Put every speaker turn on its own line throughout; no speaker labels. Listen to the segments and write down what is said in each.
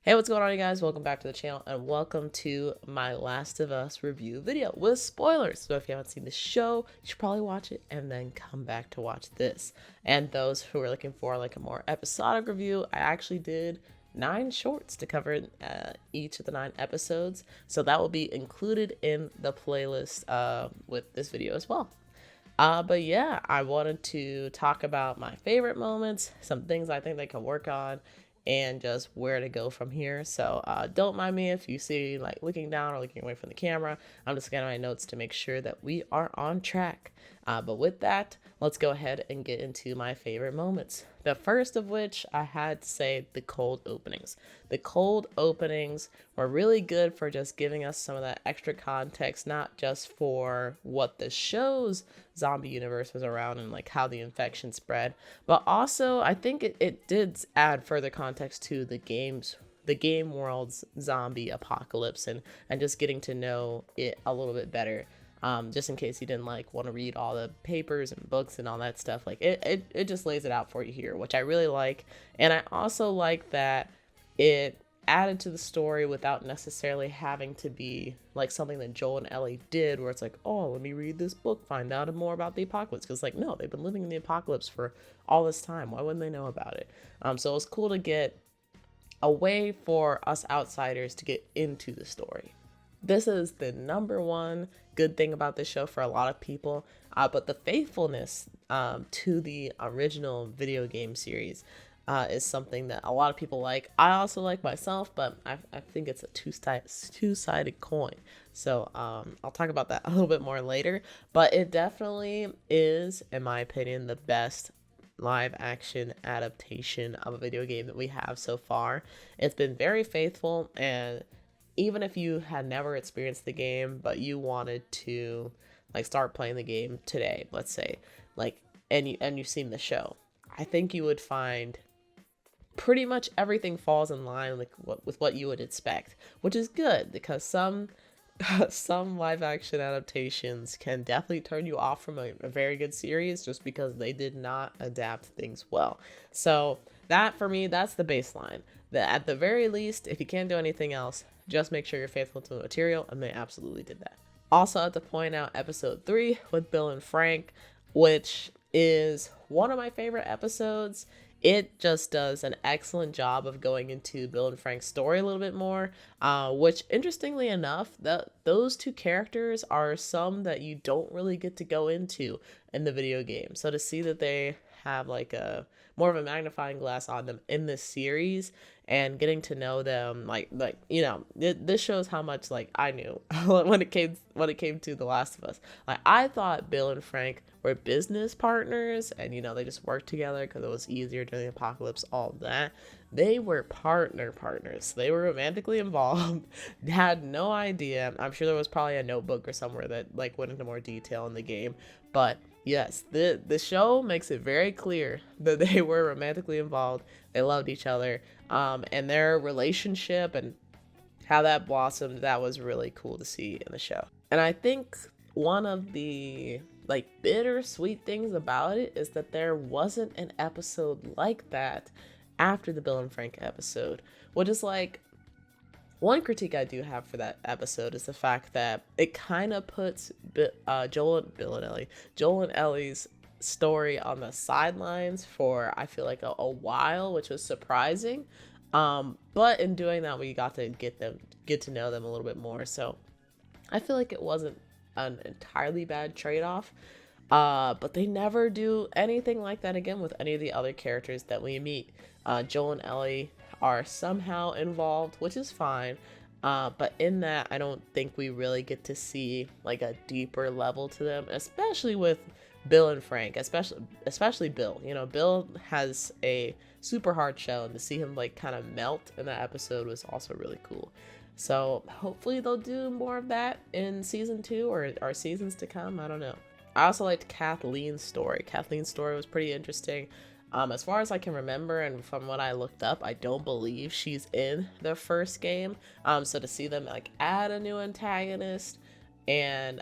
Hey, what's going on, you guys? Welcome back to the channel and welcome to my Last of Us review video with spoilers. So if you haven't seen the show, you should probably watch it and then come back to watch this. And those who are looking for like a more episodic review, I actually did 9 shorts to cover each of the 9 episodes. So that will be included in the playlist with this video as well. But yeah, I wanted to talk about my favorite moments, some things I think they can work on, and just where to go from here. So don't mind me if you see like looking down or looking away from the camera. I'm just scanning my notes to make sure that we are on track. But with that, let's go ahead and get into my favorite moments. The first of which I had to say the cold openings. The cold openings were really good for just giving us some of that extra context, not just for what the show's zombie universe was around and like how the infection spread, but also I think it did add further context to the game world's zombie apocalypse and just getting to know it a little bit better. Just in case you didn't like want to read all the papers and books and all that stuff, like it just lays it out for you here, which I really like. And I also like that it added to the story without necessarily having to be like something that Joel and Ellie did, where it's like, oh, let me read this book, find out more about the apocalypse. Because like, no, they've been living in the apocalypse for all this time. Why wouldn't they know about it? So it was cool to get a way for us outsiders to get into the story. This is the number one good thing about this show for a lot of people, but the faithfulness to the original video game series is something that a lot of people like. I also like myself, but I think it's a two-sided coin. So I'll talk about that a little bit more later, but it definitely is, in my opinion, the best live action adaptation of a video game that we have so far. It's been very faithful, and even if you had never experienced the game but you wanted to like start playing the game today, let's say, like, and you've seen the show, I think you would find pretty much everything falls in line like with what you would expect, which is good because some live action adaptations can definitely turn you off from a very good series just because they did not adapt things well. So that, for me, that's the baseline. That at the very least, if you can't do anything else, just make sure you're faithful to the material, and they absolutely did that. Also, I have to point out episode 3 with Bill and Frank, which is one of my favorite episodes. It just does an excellent job of going into Bill and Frank's story a little bit more, which, interestingly enough, those two characters are some that you don't really get to go into in the video game. So to see that they have like a more of a magnifying glass on them in this series and getting to know them, this shows how much like I knew when it came to The Last of Us. Like, I thought Bill and Frank were business partners and they just worked together because it was easier during the apocalypse, all of that. They were partners. They were romantically involved. Had no idea. I'm sure there was probably a notebook or somewhere that like went into more detail in the game, but yes, the show makes it very clear that they were romantically involved. They loved each other, and their relationship and how that blossomed, that was really cool to see in the show. And I think one of the like bittersweet things about it is that there wasn't an episode like that after the Bill and Frank episode, which is like, one critique I do have for that episode is the fact that it kind of puts Joel and Ellie's story on the sidelines for, I feel like, a while, which was surprising. But in doing that, we got to get to know them a little bit more. So I feel like it wasn't an entirely bad trade-off. But they never do anything like that again with any of the other characters that we meet. Joel and Ellie are somehow involved, which is fine. But in that, I don't think we really get to see like a deeper level to them, especially with Bill and Frank, especially Bill. Bill has a super hard shell, and to see him like kind of melt in that episode was also really cool. So hopefully they'll do more of that in season 2 or seasons to come. I don't know. I also liked Kathleen's story. Kathleen's story was pretty interesting. As far as I can remember, and from what I looked up, I don't believe she's in the first game. So to see them like add a new antagonist and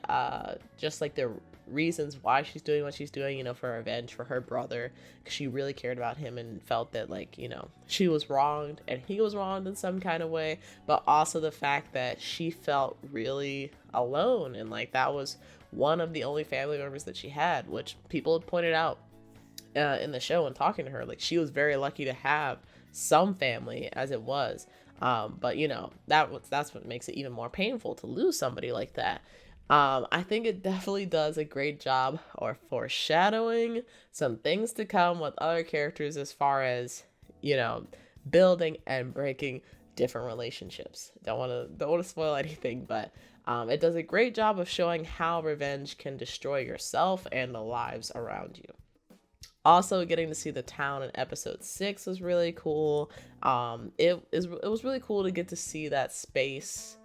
just like the reasons why she's doing what she's doing, you know, for revenge for her brother, because she really cared about him and felt that, like, you know, she was wronged and he was wronged in some kind of way, but also the fact that she felt really alone, and like that was one of the only family members that she had, which people had pointed out in the show and talking to her, like she was very lucky to have some family as it was. But you know, that's what makes it even more painful to lose somebody like that. I think it definitely does a great job or foreshadowing some things to come with other characters as far as, you know, building and breaking different relationships. Don't want to spoil anything, but it does a great job of showing how revenge can destroy yourself and the lives around you. Also, getting to see the town in episode 6 was really cool. It was really cool to get to see that space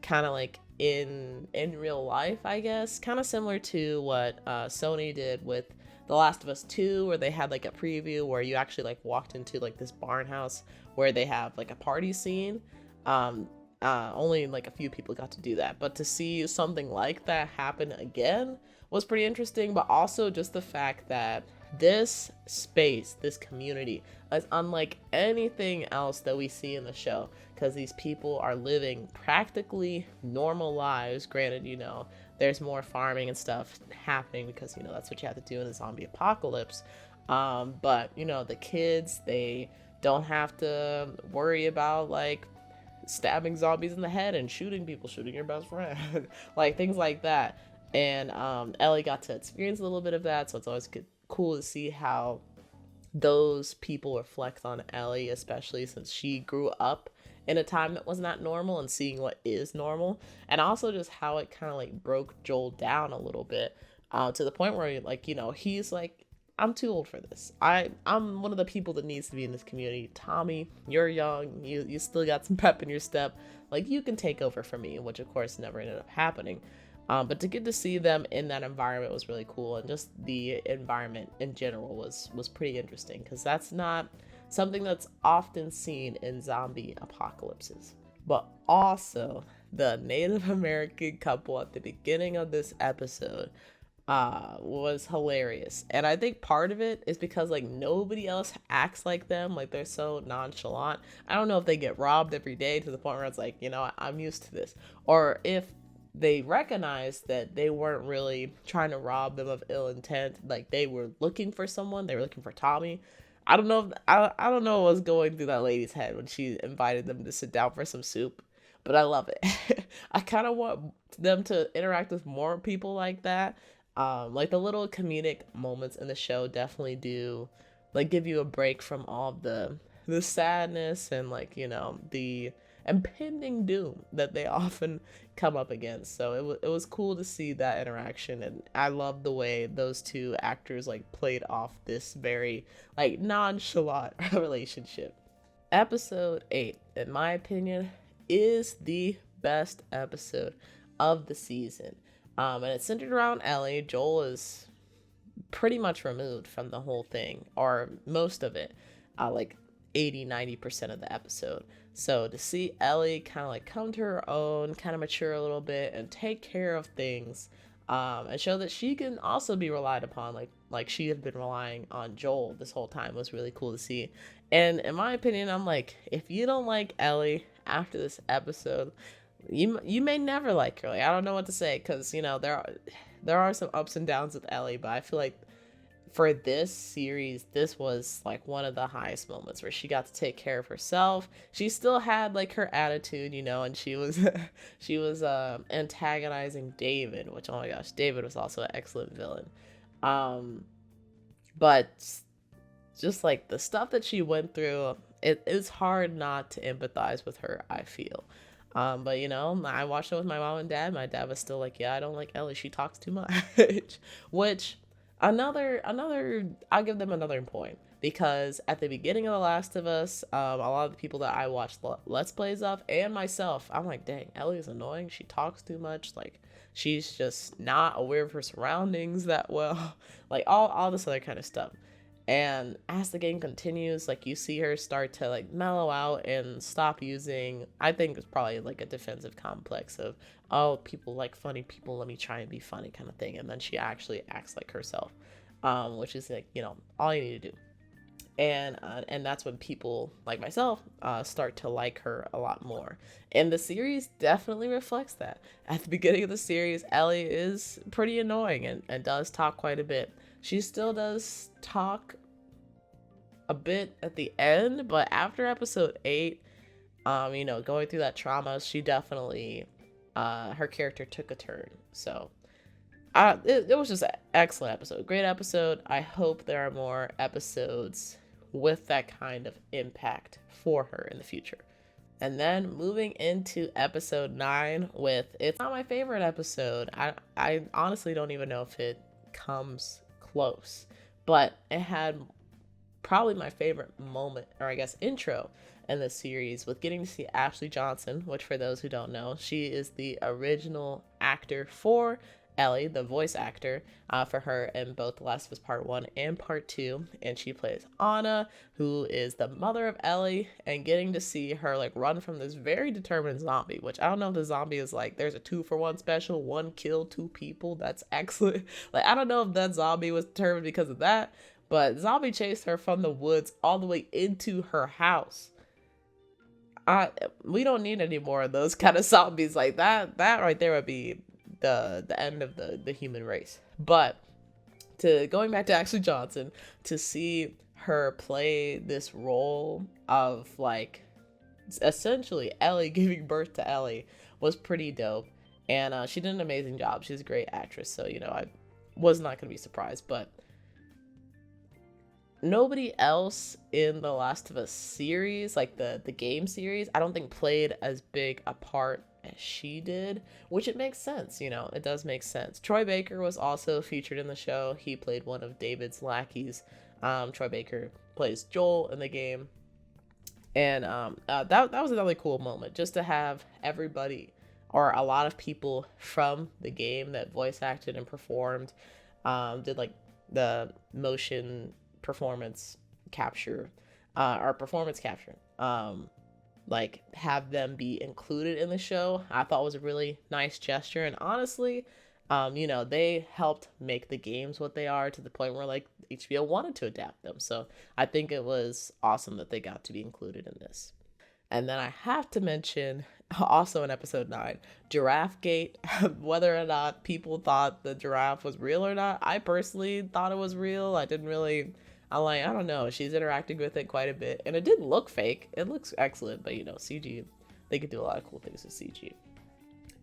kind of like in real life, I guess, kind of similar to what Sony did with The Last of Us 2, where they had like a preview where you actually like walked into like this barn house where they have like a party scene. Only like a few people got to do that, but to see something like that happen again was pretty interesting. But also just the fact that this space, this community, is unlike anything else that we see in the show, because these people are living practically normal lives. Granted, you know, there's more farming and stuff happening because, you know, that's what you have to do in the zombie apocalypse. But, you know, the kids, they don't have to worry about like stabbing zombies in the head and shooting people, shooting your best friend, like things like that. And Ellie got to experience a little bit of that, so it's always cool to see how those people reflect on Ellie, especially since she grew up in a time that was not normal and seeing what is normal. And also just how it kind of like broke Joel down a little bit, to the point where, like, you know, he's like, I'm too old for this. I'm one of the people that needs to be in this community. Tommy, you're young, you still got some pep in your step, like you can take over for me, which of course never ended up happening. But to get to see them in that environment was really cool, and just the environment in general was pretty interesting, because that's not something that's often seen in zombie apocalypses. But also, the Native American couple at the beginning of this episode was hilarious, and I think part of it is because like nobody else acts like them, like they're so nonchalant. I don't know if they get robbed every day to the point where it's like, you know, I'm used to this, or if they recognized that they weren't really trying to rob them of ill intent, like they were looking for someone, they were looking for Tommy. I don't know if, I don't know what was going through that lady's head when she invited them to sit down for some soup, but I love it. I kind of want them to interact with more people like that. Like the little comedic moments in the show definitely do like give you a break from all of the sadness and, like, you know, the impending doom that they often come up against. So it was cool to see that interaction, and I love the way those two actors like played off this very like nonchalant relationship. Episode 8, in my opinion, is the best episode of the season. And it's centered around Ellie. Joel is pretty much removed from the whole thing, or most of it, like 80-90% of the episode. So to see Ellie kind of like come to her own, kind of mature a little bit and take care of things, and show that she can also be relied upon, like she had been relying on Joel this whole time, was really cool to see. And in my opinion, I'm like, if you don't like Ellie after this episode, you may never like her. Like, I don't know what to say, because, you know, there are some ups and downs with Ellie, but I feel like for this series, this was like one of the highest moments where she got to take care of herself. She still had like her attitude, you know, and she was she was antagonizing David, which, oh my gosh, David was also an excellent villain. But just like the stuff that she went through, it is hard not to empathize with her, I feel. But, you know, I watched it with my mom and dad. My dad was still like, yeah, I don't like Ellie, she talks too much. Which another I'll give them another point, because at the beginning of The Last of Us, a lot of the people that I watched let's plays of, and myself, I'm like, dang, Ellie is annoying, she talks too much, like she's just not aware of her surroundings that well, like all this other kind of stuff. And as the game continues, like you see her start to like mellow out and stop using, I think it's probably like a defensive complex of, oh, people like funny people, let me try and be funny kind of thing. And then she actually acts like herself, which is like, you know, all you need to do. And that's when people like myself start to like her a lot more. And the series definitely reflects that. At the beginning of the series, Ellie is pretty annoying and does talk quite a bit. She still does talk a bit at the end, but after episode 8, you know, going through that trauma, she definitely her character took a turn. So it was just an excellent episode, great episode. I hope there are more episodes with that kind of impact for her in the future. And then moving into episode 9 with, it's not my favorite episode. I honestly don't even know if it comes close, but it had probably my favorite moment, or I guess intro in the series, with getting to see Ashley Johnson, which for those who don't know, she is the original actor for Ellie, the voice actor for her in both The Last of Us Part 1 and Part 2, and she plays Anna, who is the mother of Ellie, and getting to see her like run from this very determined zombie, which I don't know if the zombie is like, there's a 2-for-1 special, 1 kill 2 people, that's excellent. Like, I don't know if that zombie was determined because of that, but zombie chased her from the woods all the way into her house. We don't need any more of those kind of zombies like that. That right there would be the end of the human race. But going back to Ashley Johnson, to see her play this role of like essentially Ellie giving birth to Ellie was pretty dope. And she did an amazing job. She's a great actress, so you know, I was not going to be surprised. But nobody else in the Last of Us series, like the game series, I don't think played as big a part as she did, which it makes sense, you know, it does make sense. Troy Baker was also featured in the show. He played one of David's lackeys. Troy Baker plays Joel in the game. And that was another cool moment, just to have everybody, or a lot of people from the game that voice acted and performed, did like the motion performance capture, or performance capture, like have them be included in the show. I thought was a really nice gesture, and honestly, you know, they helped make the games what they are, to the point where like HBO wanted to adapt them. So I think it was awesome that they got to be included in this. And then I have to mention, also in episode 9, Giraffe Gate. Whether or not people thought the giraffe was real or not, I personally thought it was real. I'm like, I don't know. She's interacting with it quite a bit. And it didn't look fake. It looks excellent. But, you know, CG, they could do a lot of cool things with CG.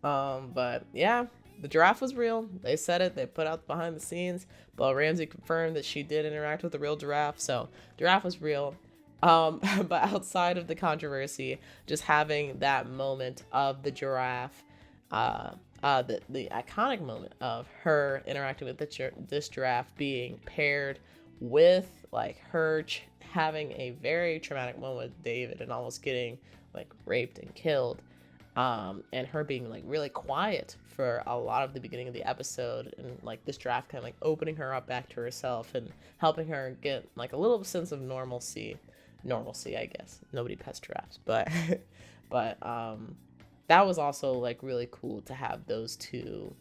But, yeah, the giraffe was real. They said it. They put out behind the scenes. Belle Ramsey confirmed that she did interact with the real giraffe. So, giraffe was real. But outside of the controversy, just having that moment of the giraffe, the iconic moment of her interacting with this giraffe being paired with like her having a very traumatic moment with David and almost getting like raped and killed, and her being like really quiet for a lot of the beginning of the episode, and like this giraffe kind of like opening her up back to herself and helping her get like a little sense of normalcy, I guess. Nobody pets giraffes, but that was also like really cool to have those two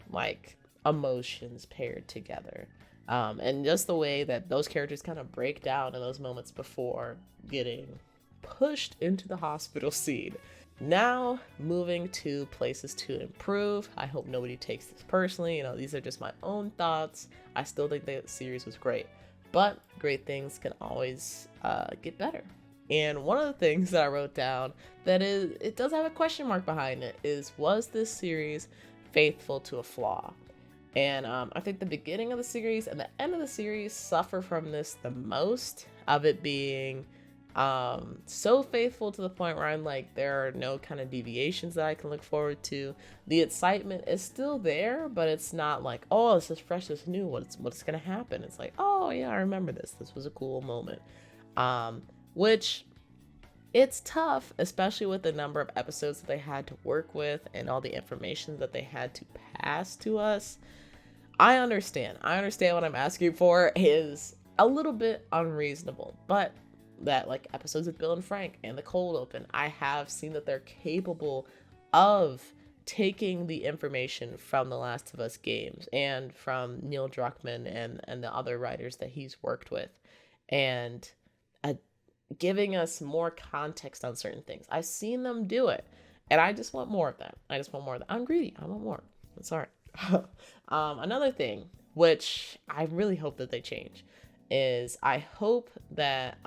like emotions paired together. And just the way that those characters kind of break down in those moments before getting pushed into the hospital scene. Now, moving to places to improve. I hope nobody takes this personally. You know, these are just my own thoughts. I still think the series was great, but great things can always get better. And one of the things that I wrote down that it does have a question mark behind it is, was this series faithful to a flaw? And I think the beginning of the series and the end of the series suffer from this the most, of it being so faithful to the point where I'm like, there are no kind of deviations that I can look forward to. The excitement is still there, but it's not like, oh, this is fresh, this is new, what's gonna happen? It's like, oh yeah, I remember this was a cool moment. Which it's tough, especially with the number of episodes that they had to work with and all the information that they had to pass to us. I understand what I'm asking for is a little bit unreasonable. But that, like, episodes of Bill and Frank and the cold open, I have seen that they're capable of taking the information from the Last of Us games and from Neil Druckmann and the other writers that he's worked with, and uh, giving us more context on certain things. I've seen them do it, and I just want more of that. I just want more of that. I'm greedy. I want more. It's all right. Another thing, which I really hope that they change, is I hope that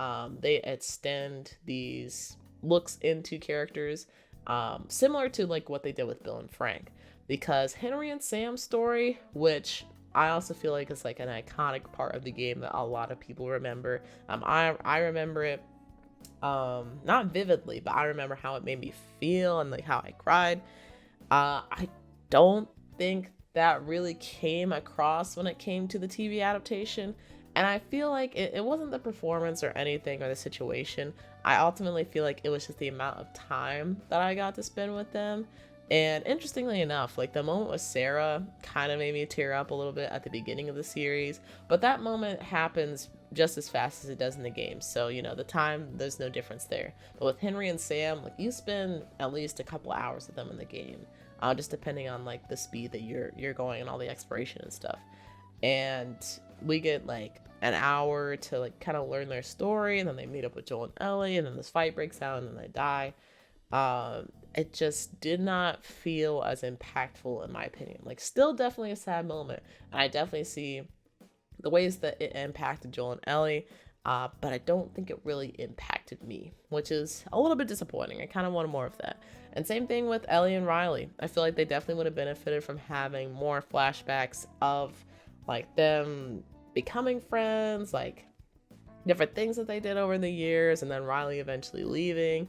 they extend these looks into characters similar to like what they did with Bill and Frank, because Henry and Sam's story, which I also feel like is like an iconic part of the game that a lot of people remember. I remember it not vividly, but I remember how it made me feel and like how I cried. I don't think that really came across when it came to the TV adaptation. And I feel like it wasn't the performance or anything or the situation. I ultimately feel like it was just the amount of time that I got to spend with them. And interestingly enough, like the moment with Sarah kind of made me tear up a little bit at the beginning of the series. But that moment happens just as fast as it does in the game. So, you know, the time, there's no difference there. But with Henry and Sam, like you spend at least a couple hours with them in the game. Just depending on like the speed that you're going and all the exploration and stuff. And we get like an hour to like kind of learn their story, and then they meet up with Joel and Ellie, and then this fight breaks out, and then they die. It just did not feel as impactful in my opinion. Like, still definitely a sad moment, and I definitely see the ways that it impacted Joel and Ellie, but I don't think it really impacted me, which is a little bit disappointing. I kind of wanted more of that. And same thing with Ellie and Riley. I feel like they definitely would have benefited from having more flashbacks of like them becoming friends, like different things that they did over the years, and then Riley eventually leaving.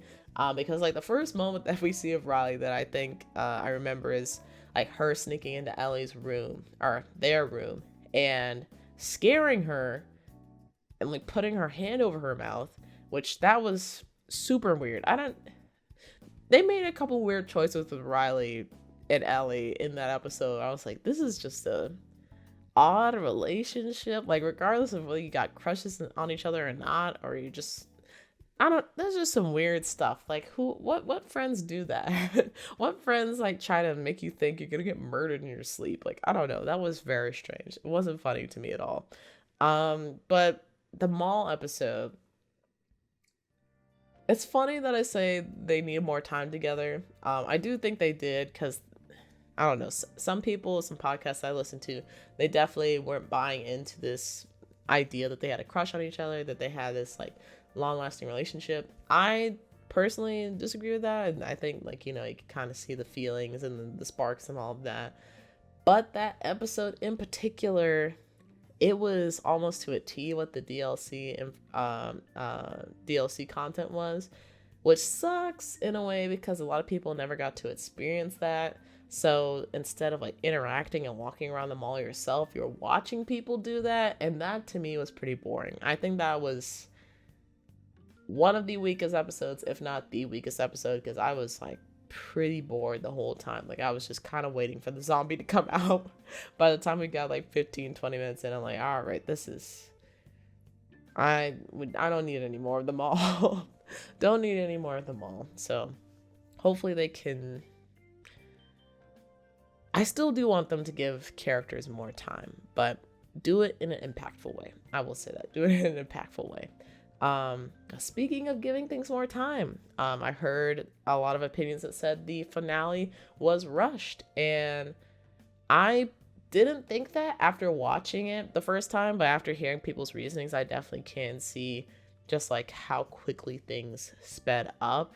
Because like the first moment that we see of Riley that I think I remember is like her sneaking into Ellie's room, or their room, and scaring her and like putting her hand over her mouth, which that was super weird. They made a couple weird choices with Riley and Ellie in that episode. I was like, this is just a odd relationship, like regardless of whether you got crushes on each other or not, or you just, there's just some weird stuff. Like what friends do that? What friends like try to make you think you're gonna get murdered in your sleep? Like, I don't know, that was very strange. It wasn't funny to me at all. But the mall episode, it's funny that I say they need more time together. I do think they did, because I don't know, some people, some podcasts I listen to, they definitely weren't buying into this idea that they had a crush on each other, that they had this like long-lasting relationship. I personally disagree with that, and I think, like, you know, you can kind of see the feelings and the sparks and all of that. But that episode in particular, it was almost to a T what the DLC and DLC content was, which sucks in a way because a lot of people never got to experience that. So instead of like interacting and walking around the mall yourself, you're watching people do that, and that to me was pretty boring. I think that was one of the weakest episodes, if not the weakest episode, because I was like pretty bored the whole time. Like, I was just kind of waiting for the zombie to come out. By the time we got like 15-20 minutes in, I'm like, all right, this is, I don't need any more of them all. Don't need any more of them all. So hopefully they can, I still do want them to give characters more time, but do it in an impactful way. I will say that, do it in an impactful way. Speaking of giving things more time, I heard a lot of opinions that said the finale was rushed, and I didn't think that after watching it the first time, but after hearing people's reasonings, I definitely can see just like how quickly things sped up.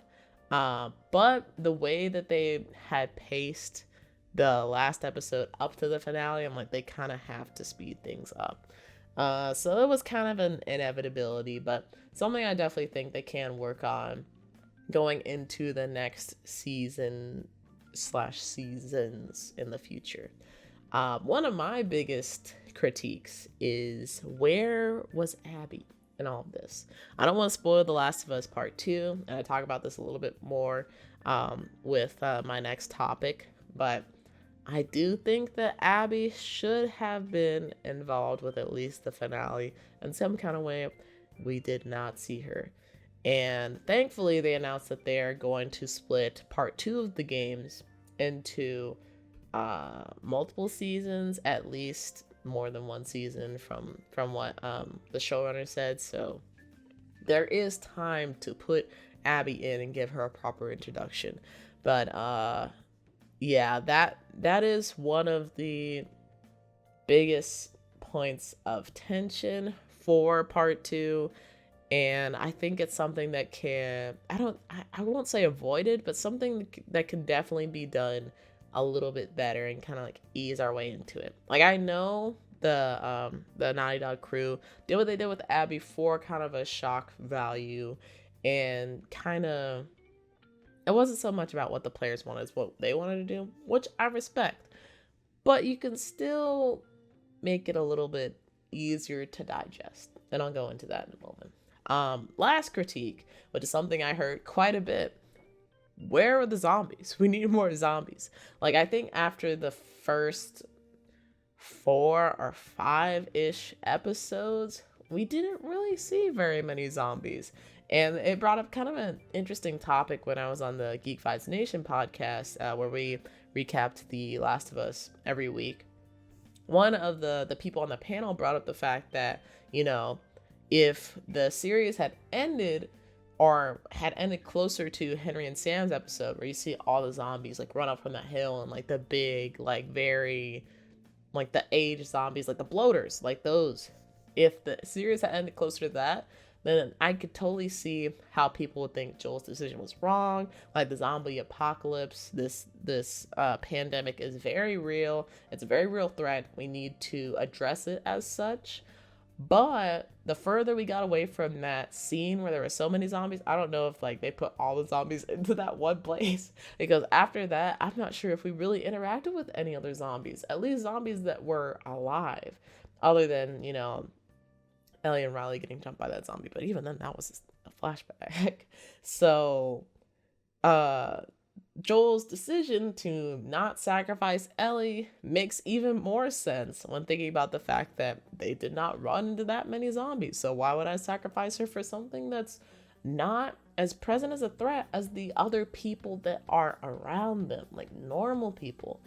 But the way that they had paced the last episode up to the finale, I'm like, they kind of have to speed things up. So it was kind of an inevitability, but something I definitely think they can work on going into the next season / seasons in the future. One of my biggest critiques is, where was Abby in all of this? I don't want to spoil The Last of Us Part 2, and I talk about this a little bit more with my next topic, but I do think that Abby should have been involved with at least the finale in some kind of way. We did not see her. And thankfully, they announced that they are going to split part two of the games into multiple seasons, at least more than one season from what the showrunner said. So there is time to put Abby in and give her a proper introduction. But yeah, that is one of the biggest points of tension for part two. And I think it's something that can, I won't say avoided, but something that can definitely be done a little bit better and kind of like ease our way into it. Like, I know the Naughty Dog crew did what they did with Abby for kind of a shock value, and kind of, it wasn't so much about what the players wanted as what they wanted to do, which I respect. But you can still make it a little bit easier to digest. And I'll go into that in a moment. Last critique, which is something I heard quite a bit. Where are the zombies? We need more zombies. Like, I think after the first 4 or 5-ish episodes, we didn't really see very many zombies. And it brought up kind of an interesting topic when I was on the Geek Fights Nation podcast, where we recapped The Last of Us every week. One of the people on the panel brought up the fact that, you know, if the series had ended or had ended closer to Henry and Sam's episode, where you see all the zombies like run up from that hill, and like the big, like very, like the aged zombies, like the bloaters, like those, if the series had ended closer to that, then I could totally see how people would think Joel's decision was wrong. Like, the zombie apocalypse, this pandemic is very real. It's a very real threat. We need to address it as such. But the further we got away from that scene where there were so many zombies, I don't know if like they put all the zombies into that one place, because after that, I'm not sure if we really interacted with any other zombies, at least zombies that were alive, other than, you know, Ellie and Riley getting jumped by that zombie. But even then, that was just a flashback. So Joel's decision to not sacrifice Ellie makes even more sense when thinking about the fact that they did not run into that many zombies. So why would I sacrifice her for something that's not as present as a threat as the other people that are around them, like normal people?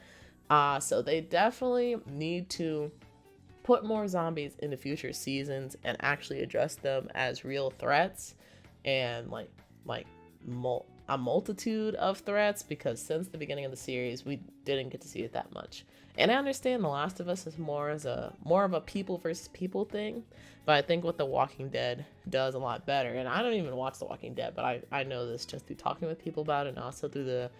So they definitely need to put more zombies into future seasons and actually address them as real threats, and a multitude of threats, because since the beginning of the series we didn't get to see it that much. And I understand The Last of Us is more of a people versus people thing, but I think what The Walking Dead does a lot better, and I don't even watch The Walking Dead, but I know this just through talking with people about it, and also through the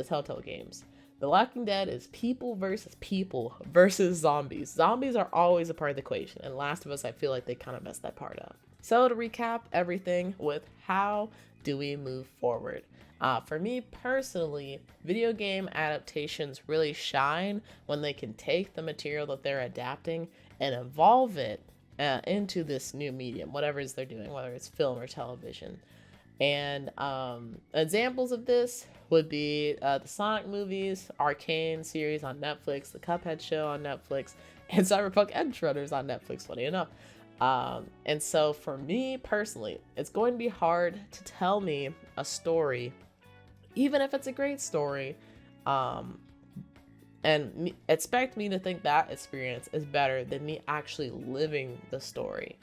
Telltale games. The Walking Dead is people versus zombies. Zombies are always a part of the equation, and Last of Us, I feel like they kind of messed that part up. So to recap everything with how do we move forward? For me personally, video game adaptations really shine when they can take the material that they're adapting and evolve it into this new medium, whatever it is they're doing, whether it's film or television. And examples of this would be the Sonic movies, Arcane series on Netflix, the Cuphead show on Netflix, and Cyberpunk Edge Runners on Netflix, funny enough. And so for me personally, it's going to be hard to tell me a story, even if it's a great story, and expect me to think that experience is better than me actually living the story.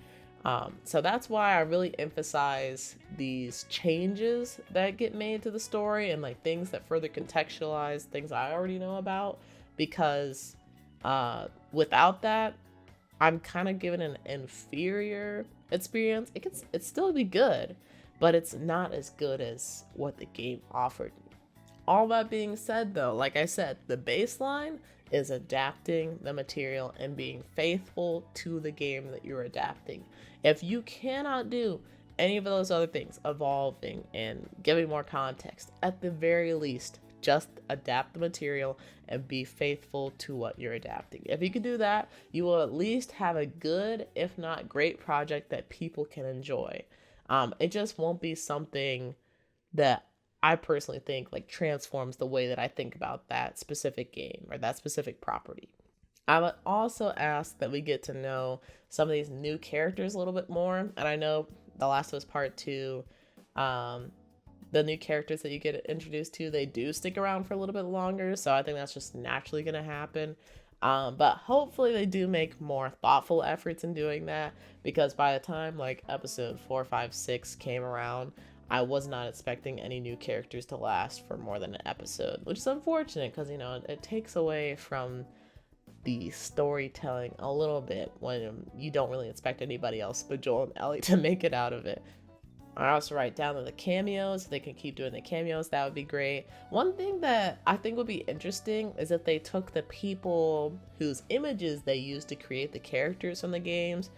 So that's why I really emphasize these changes that get made to the story, and like things that further contextualize things I already know about, because without that, I'm kind of given an inferior experience. It still be good, but it's not as good as what the game offered me. All that being said, though, like I said, the baseline is adapting the material and being faithful to the game that you're adapting. If you cannot do any of those other things, evolving and giving more context, at the very least, just adapt the material and be faithful to what you're adapting. If you can do that, you will at least have a good, if not great, project that people can enjoy. It just won't be something that I personally think like transforms the way that I think about that specific game or that specific property. I would also ask that we get to know some of these new characters a little bit more. And I know The Last of Us Part 2, um, the new characters that you get introduced to, they do stick around for a little bit longer. So I think that's just naturally going to happen. But hopefully they do make more thoughtful efforts in doing that, because by the time like episode 4, 5, 6 came around, I was not expecting any new characters to last for more than an episode, which is unfortunate because, you know, it takes away from the storytelling a little bit when you don't really expect anybody else but Joel and Ellie to make it out of it. I also write down that the cameos, if they can keep doing the cameos, that would be great. One thing that I think would be interesting is if they took the people whose images they used to create the characters from the games,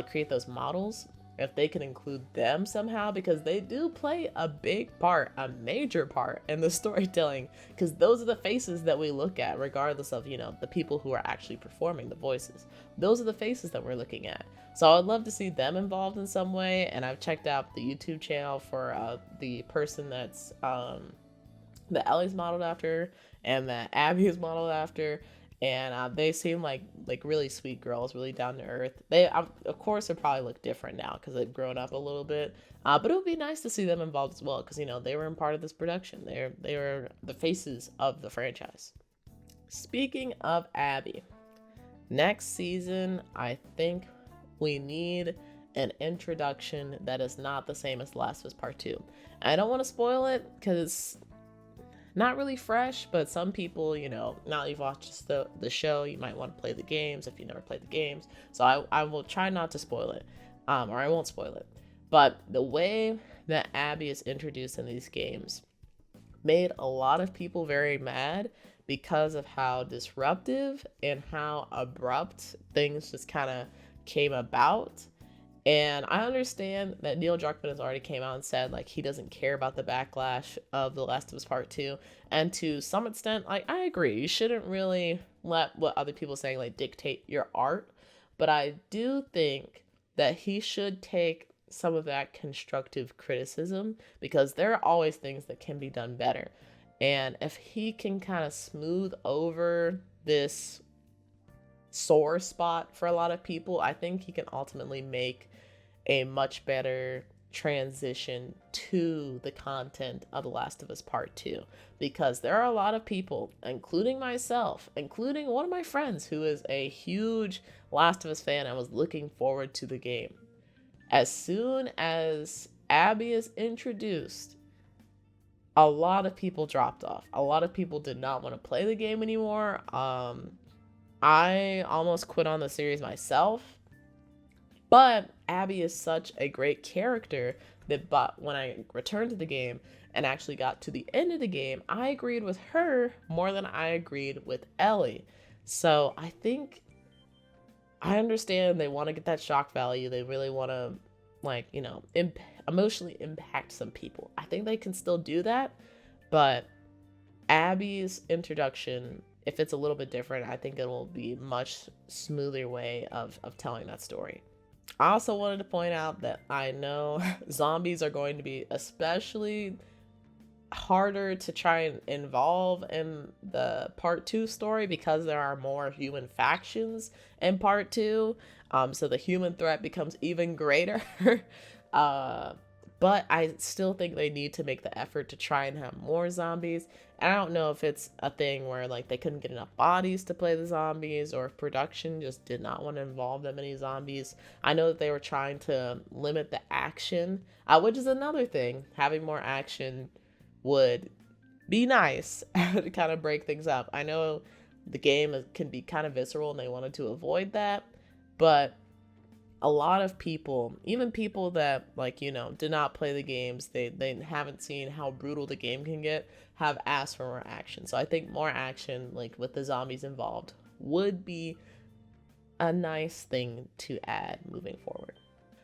create those models, if they can include them somehow, because they do play a big part, a major part in the storytelling, because those are the faces that we look at regardless of, you know, the people who are actually performing the voices. Those are the faces that we're looking at. So I would love to see them involved in some way. And I've checked out the YouTube channel for the person that's that Ellie's modeled after and that Abby is modeled after, and they seem like really sweet girls, really down to earth. They of course they probably look different now because they've grown up a little bit, but it would be nice to see them involved as well, because, you know, they were in part of this production. They were the faces of the franchise. Speaking of Abby, next season I think we need an introduction that is not the same as Last of Us Part 2. I don't want to spoil it because it's not really fresh, but some people, you know, now that you've watched the show, you might want to play the games if you never played the games. So I will try not to spoil it, or I won't spoil it. But the way that Abby is introduced in these games made a lot of people very mad because of how disruptive and how abrupt things just kind of came about. And I understand that Neil Druckmann has already came out and said like he doesn't care about the backlash of The Last of Us Part 2. And to some extent, like, I agree. You shouldn't really let what other people are saying like dictate your art. But I do think that he should take some of that constructive criticism, because there are always things that can be done better. And if he can kind of smooth over this sore spot for a lot of people, I think he can ultimately make a much better transition to the content of The Last of Us Part 2, because there are a lot of people, including myself, including one of my friends who is a huge Last of Us fan and was looking forward to the game. As soon as Abby is introduced, a lot of people dropped off. A lot of people did not want to play the game anymore. I almost quit on the series myself, but Abby is such a great character that when I returned to the game and actually got to the end of the game, I agreed with her more than I agreed with Ellie. So I think I understand they want to get that shock value. They really want to, like, you know, emotionally impact some people. I think they can still do that, but Abby's introduction, if it's a little bit different, I think it will be a much smoother way of telling that story. I also wanted to point out that I know zombies are going to be especially harder to try and involve in the part 2 story because there are more human factions in part 2. So the human threat becomes even greater. But I still think they need to make the effort to try and have more zombies. And I don't know if it's a thing where like they couldn't get enough bodies to play the zombies, or if production just did not want to involve that many zombies. I know that they were trying to limit the action, which is another thing. Having more action would be nice to kind of break things up. I know the game can be kind of visceral and they wanted to avoid that, but a lot of people, even people that, like, you know, did not play the games, they haven't seen how brutal the game can get, have asked for more action. So I think more action, like with the zombies involved, would be a nice thing to add moving forward.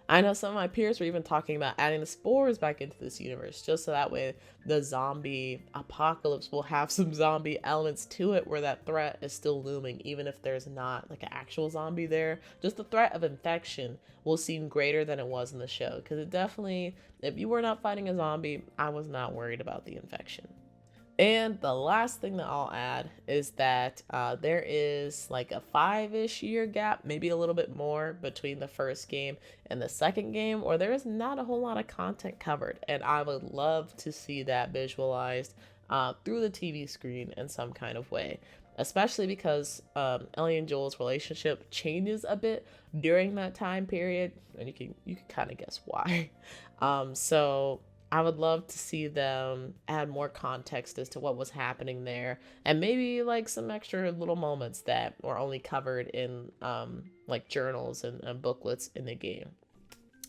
I know some of my peers were even talking about adding the spores back into this universe, just so that way the zombie apocalypse will have some zombie elements to it, where that threat is still looming, even if there's not like an actual zombie there. Just the threat of infection will seem greater than it was in the show, because it definitely, if you were not fighting a zombie, I was not worried about the infection. And the last thing that I'll add is that there is like a 5-ish year gap, maybe a little bit more, between the first game and the second game, or there is not a whole lot of content covered. And I would love to see that visualized through the TV screen in some kind of way, especially because Ellie and Joel's relationship changes a bit during that time period, and you can kind of guess why. So I would love to see them add more context as to what was happening there, and maybe like some extra little moments that were only covered in like journals and booklets in the game.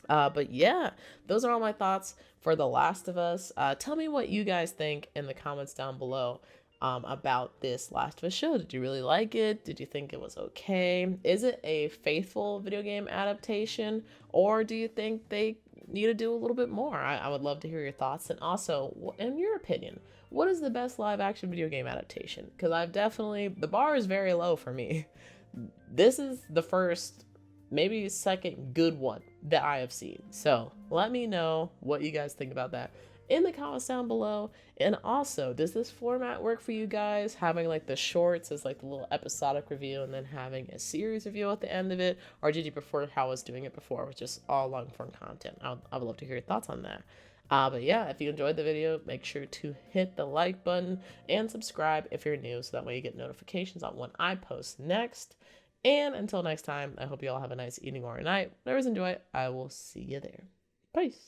But yeah, those are all my thoughts for The Last of Us. Tell me what you guys think in the comments down below about this Last of Us show. Did you really like it? Did you think it was okay? Is it a faithful video game adaptation, or do you think they need to do a little bit more? I would love to hear your thoughts. And also, in your opinion, what is the best live action video game adaptation? Because I've definitely, the bar is very low for me. This is the first, maybe second good one that I have seen. So let me know what you guys think about that in the comments down below. And also, does this format work for you guys, having like the shorts as like the little episodic review and then having a series review at the end of it? Or did you prefer how I was doing it before, with just all long form content? I would love to hear your thoughts on that. But yeah, if you enjoyed the video, make sure to hit the like button and subscribe if you're new, so that way you get notifications on when I post next. And until next time, I hope you all have a nice evening or a night. Whatever's enjoy it, I will see you there. Peace.